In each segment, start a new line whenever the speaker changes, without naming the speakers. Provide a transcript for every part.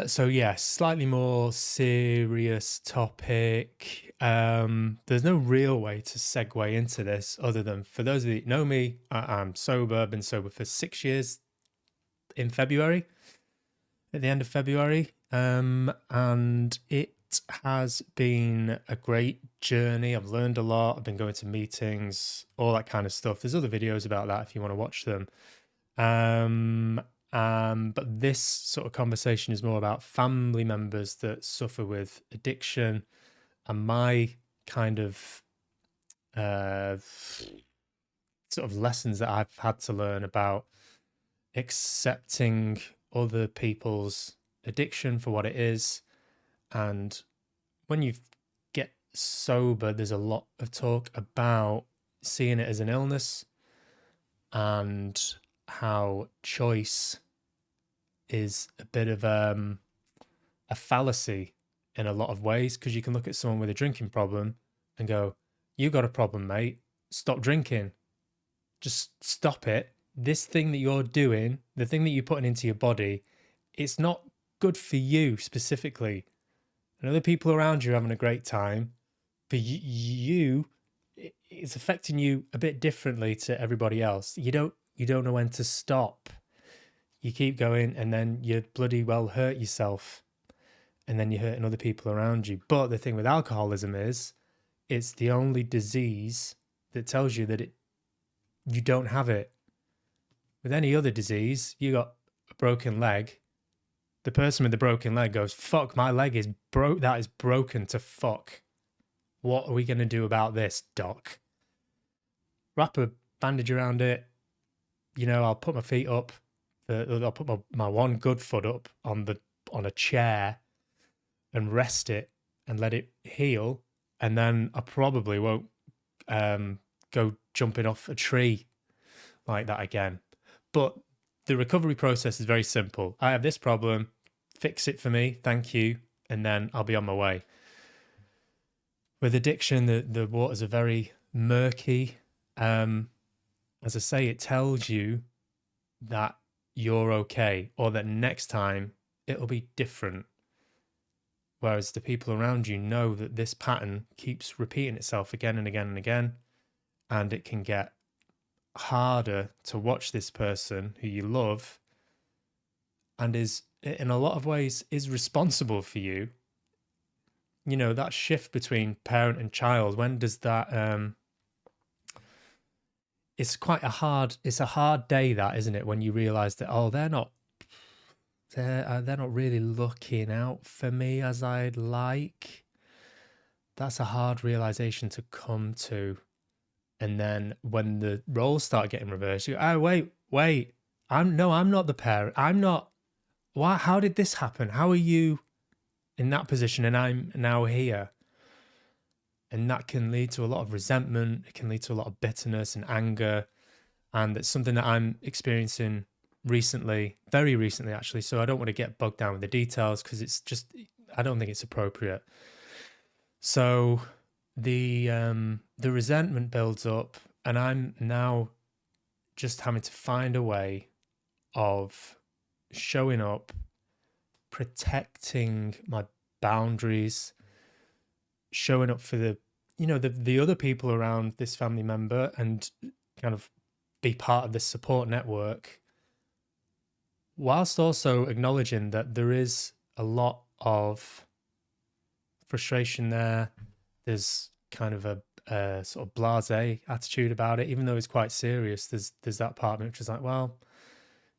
So yeah, slightly more serious topic. There's no real way to segue into this other than, for those of you that know me, I'm sober. Been sober for 6 years in February, at the end of February. And it has been a great journey. I've learned a lot. I've been going to meetings, all that kind of stuff. There's other videos about that if you want to watch them. But this sort of conversation is more about family members that suffer with addiction, and my kind of sort of lessons that I've had to learn about accepting other people's addiction for what it is. And when you get sober, there's a lot of talk about seeing it as an illness and how choice is a bit of a fallacy in a lot of ways, because you can look at someone with a drinking problem and go, you got a problem, mate. Stop drinking. Just stop it. This thing that you're doing, the thing that you're putting into your body, it's not good for you specifically. And other people around you are having a great time, but it's affecting you a bit differently to everybody else. You don't know when to stop. You keep going, and then you bloody well hurt yourself, and then you're hurting other people around you. But the thing with alcoholism is, it's the only disease that tells you that you don't have it. With any other disease, you got a broken leg. The person with the broken leg goes, fuck, my leg is broke. That is broken to fuck. What are we going to do about this, doc? Wrap a bandage around it. I'll put my feet up. I'll put my one good foot up on a chair and rest it and let it heal. And then I probably won't go jumping off a tree like that again. But the recovery process is very simple. I have this problem, fix it for me, thank you, and then I'll be on my way. With addiction, the waters are very murky. As I say, it tells you that you're okay, or that next time it'll be different. Whereas the people around you know that this pattern keeps repeating itself again and again and again, and it can get harder to watch this person who you love and is in a lot of ways is responsible for you. That shift between parent and child, when does that it's a hard day, that, isn't it, when you realize that, they're not really looking out for me as I'd like. That's a hard realization to come to. And then when the roles start getting reversed, you go, oh, wait, I'm not the parent. I'm not. Why? How did this happen? How are you in that position and I'm now here? And that can lead to a lot of resentment. It can lead to a lot of bitterness and anger. And it's something that I'm experiencing recently, very recently, actually. So I don't want to get bogged down with the details, because I don't think it's appropriate. So the resentment builds up, and I'm now just having to find a way of showing up, protecting my boundaries, showing up for the other people around this family member, and kind of be part of this support network, whilst also acknowledging that there is a lot of frustration there. There's kind of a sort of blasé attitude about it, even though it's quite serious. There's that part of me which is like, well,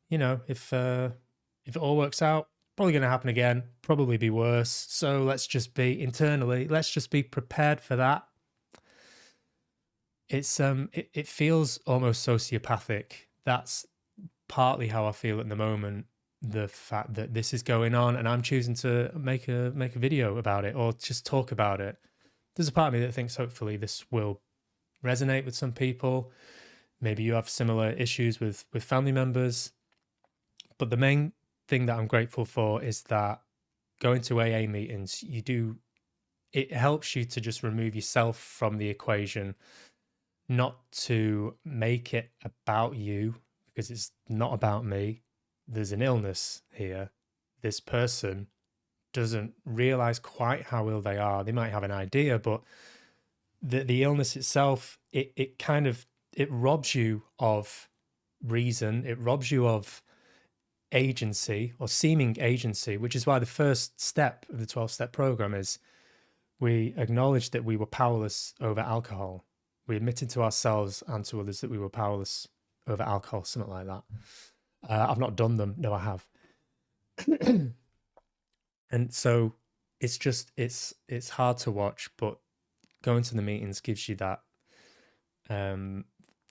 if it all works out, probably going to happen again, probably be worse. So let's just be prepared for that. It's it feels almost sociopathic. That's partly how I feel at the moment. The fact that this is going on and I'm choosing to make a video about it or just talk about it. There's a part of me that thinks hopefully this will resonate with some people. Maybe you have similar issues with family members. But the main thing that I'm grateful for is that going to AA meetings, it helps you to just remove yourself from the equation, not to make it about you, because it's not about me. There's an illness here. This person doesn't realize quite how ill they are. They might have an idea, but the illness itself, it kind of, it robs you of reason. It robs you of agency, or seeming agency, which is why the first step of the 12-step program is we acknowledged that we were powerless over alcohol. We admitted to ourselves and to others that we were powerless over alcohol, something like that. I've not done them. No, I have. And so it's just, it's hard to watch, but going to the meetings gives you that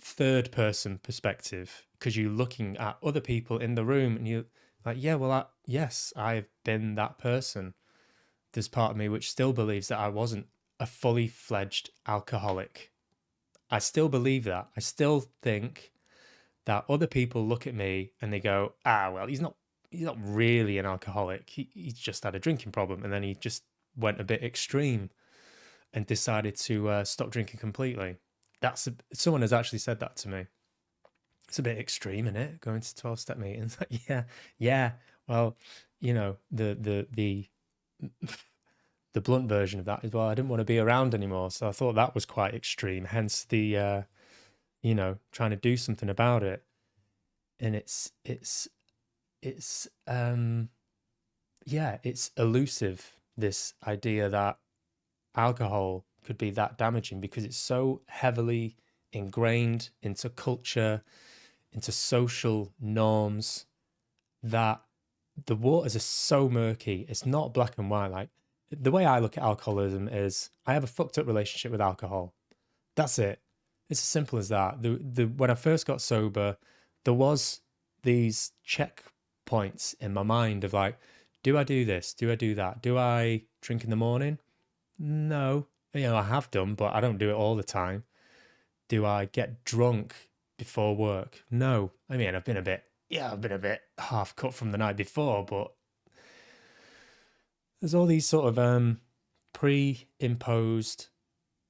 third person perspective, because you're looking at other people in the room and you're like, yeah, well, yes, I've been that person. There's part of me which still believes that I wasn't a fully fledged alcoholic. I still believe that. I still think that other people look at me and they go, well, he's not really an alcoholic. He's just had a drinking problem, and then he just went a bit extreme and decided to stop drinking completely. Someone has actually said that to me. It's a bit extreme, isn't it? Going to 12-step meetings. yeah. Well, the blunt version of that is, well, I didn't want to be around anymore. So I thought that was quite extreme. Hence the, trying to do something about it. And it's elusive, this idea that alcohol could be that damaging, because it's so heavily ingrained into culture, into social norms, that the waters are so murky. It's not black and white. Like, the way I look at alcoholism is, I have a fucked up relationship with alcohol. That's it. It's as simple as that. When I first got sober, there was these checkpoints in my mind of like, do I do this? Do I do that? Do I drink in the morning? No. I have done, but I don't do it all the time. Do I get drunk before work? No. I mean, I've been a bit half cut from the night before, but there's all these sort of pre-imposed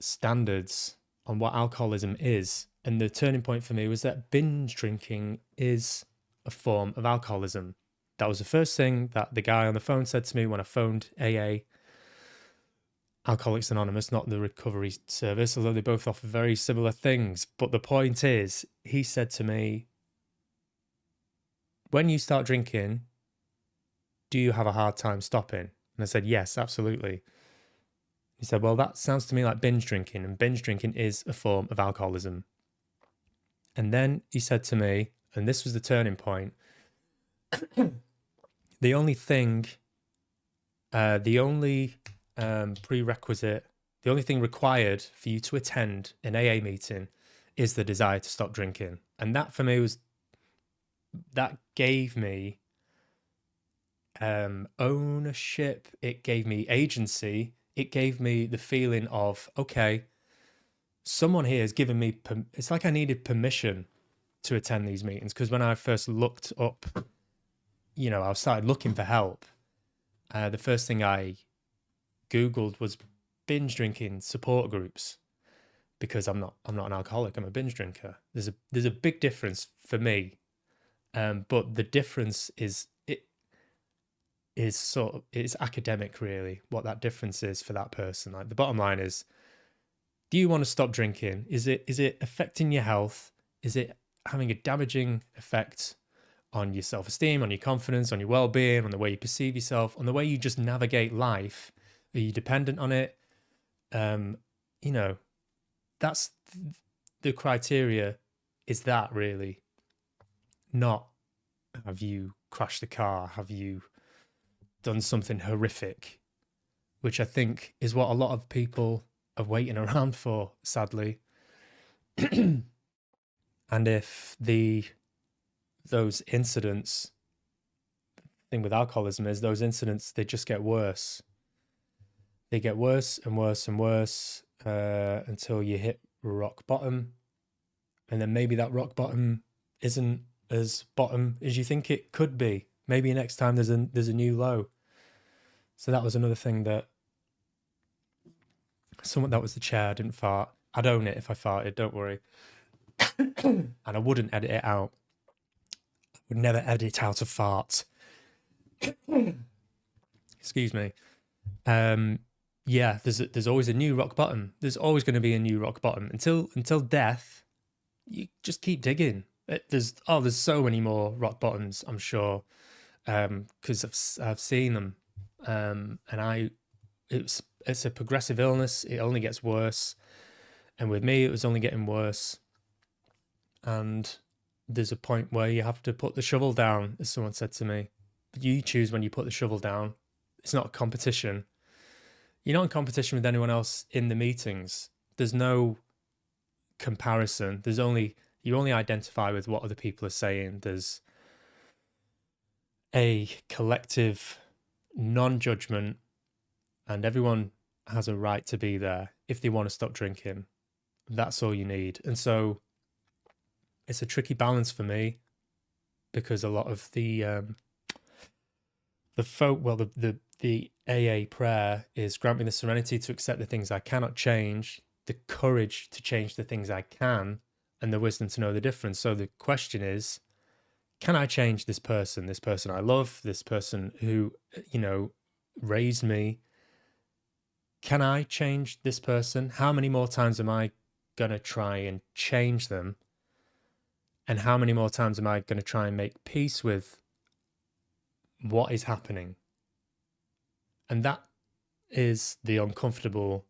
standards on what alcoholism is. And the turning point for me was that binge drinking is a form of alcoholism. That was the first thing that the guy on the phone said to me when I phoned AA, Alcoholics Anonymous, not the recovery service, although they both offer very similar things. But the point is, he said to me, when you start drinking, do you have a hard time stopping? And I said, yes, absolutely. He said, well, that sounds to me like binge drinking, and binge drinking is a form of alcoholism. And then he said to me, and this was the turning point, the only prerequisite, the only thing required for you to attend an AA meeting is the desire to stop drinking. And that for me that gave me ownership. It gave me agency. It gave me the feeling of, okay, someone here has given me, it's like I needed permission to attend these meetings. Because when I first looked up, I started looking for help. The first thing I Googled was binge drinking support groups, because I'm not an alcoholic. I'm a binge drinker. There's a big difference for me, but the difference is it's academic, really, what that difference is for that person. Like, the bottom line is, do you want to stop drinking? Is it affecting your health? Is it having a damaging effect on your self-esteem, on your confidence, on your well-being, on the way you perceive yourself, on the way you just navigate life? Are you dependent on it? That's the criteria, is that really, not have you crashed the car, have you done something horrific, which I think is what a lot of people are waiting around for, sadly. And if those incidents, the thing with alcoholism is, those incidents, they just get worse. They get worse and worse and worse until you hit rock bottom. And then maybe that rock bottom isn't as bottom as you think it could be. Maybe next time there's a new low. So that was another thing that that was the chair, I didn't fart. I'd own it if I farted, don't worry. And I wouldn't edit it out. I would never edit out a fart. Excuse me. Yeah, there's always a new rock bottom. There's always going to be a new rock bottom until death. You just keep digging. There's so many more rock bottoms, I'm sure, because I've seen them, and it's a progressive illness. It only gets worse, and with me, it was only getting worse. And there's a point where you have to put the shovel down, as someone said to me. But you choose when you put the shovel down. It's not a competition. You're not in competition with anyone else in the meetings. There's no comparison. You only identify with what other people are saying. There's a collective non-judgment, and everyone has a right to be there if they want to stop drinking. That's all you need. And so it's a tricky balance for me, because a lot of the AA prayer is, grant me the serenity to accept the things I cannot change, the courage to change the things I can, and the wisdom to know the difference. So the question is, can I change this person I love, this person who, raised me? Can I change this person? How many more times am I going to try and change them? And how many more times am I going to try and make peace with what is happening? And that is the uncomfortable,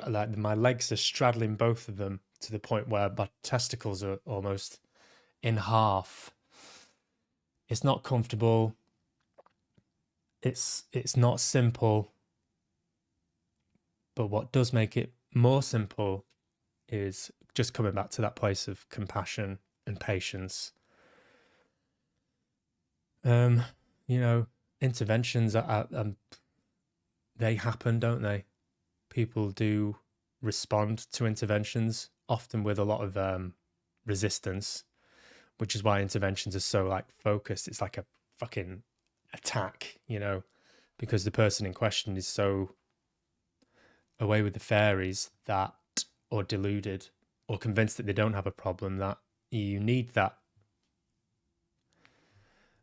like my legs are straddling both of them to the point where my testicles are almost in half. It's not comfortable. It's not simple. But what does make it more simple is just coming back to that place of compassion and patience. Interventions they happen, don't they? People do respond to interventions, often with a lot of resistance, which is why interventions are so focused. It's like a fucking attack, because the person in question is so away with the fairies or deluded or convinced that they don't have a problem, that you need that.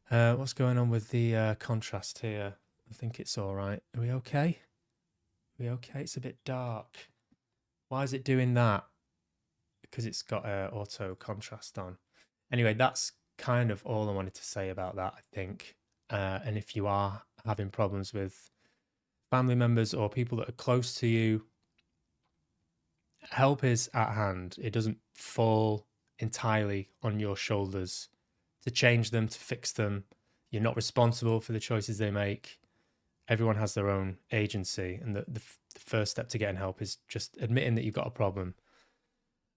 What's going on with the contrast here? I think it's all right. Are we okay? Are we okay? It's a bit dark. Why is it doing that? Because it's got auto contrast on. Anyway, that's kind of all I wanted to say about that, I think. And if you are having problems with family members or people that are close to you, help is at hand. It doesn't fall entirely on your shoulders to change them, to fix them. You're not responsible for the choices they make. Everyone has their own agency. And the first step to getting help is just admitting that you've got a problem.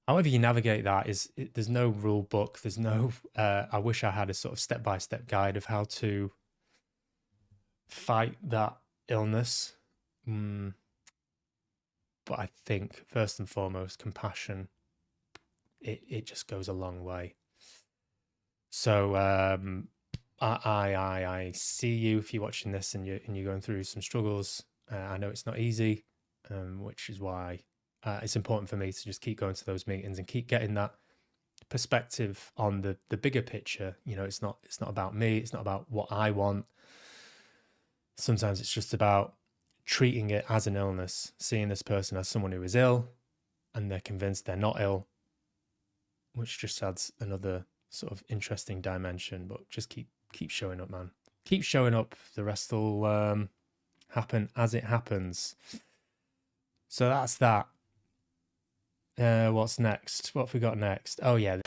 However you navigate that there's no rule book. There's no, I wish I had a sort of step-by-step guide of how to fight that illness. But I think first and foremost, compassion, it just goes a long way. So I see you if you're watching this and you're going through some struggles. I know it's not easy, which is why it's important for me to just keep going to those meetings and keep getting that perspective on the bigger picture. It's not about me. It's not about what I want. Sometimes it's just about treating it as an illness, seeing this person as someone who is ill and they're convinced they're not ill, which just adds another sort of interesting dimension. But just keep showing up, man. Keep showing up. The rest will happen as it happens. So that's that. What's next? What have we got next? Oh yeah.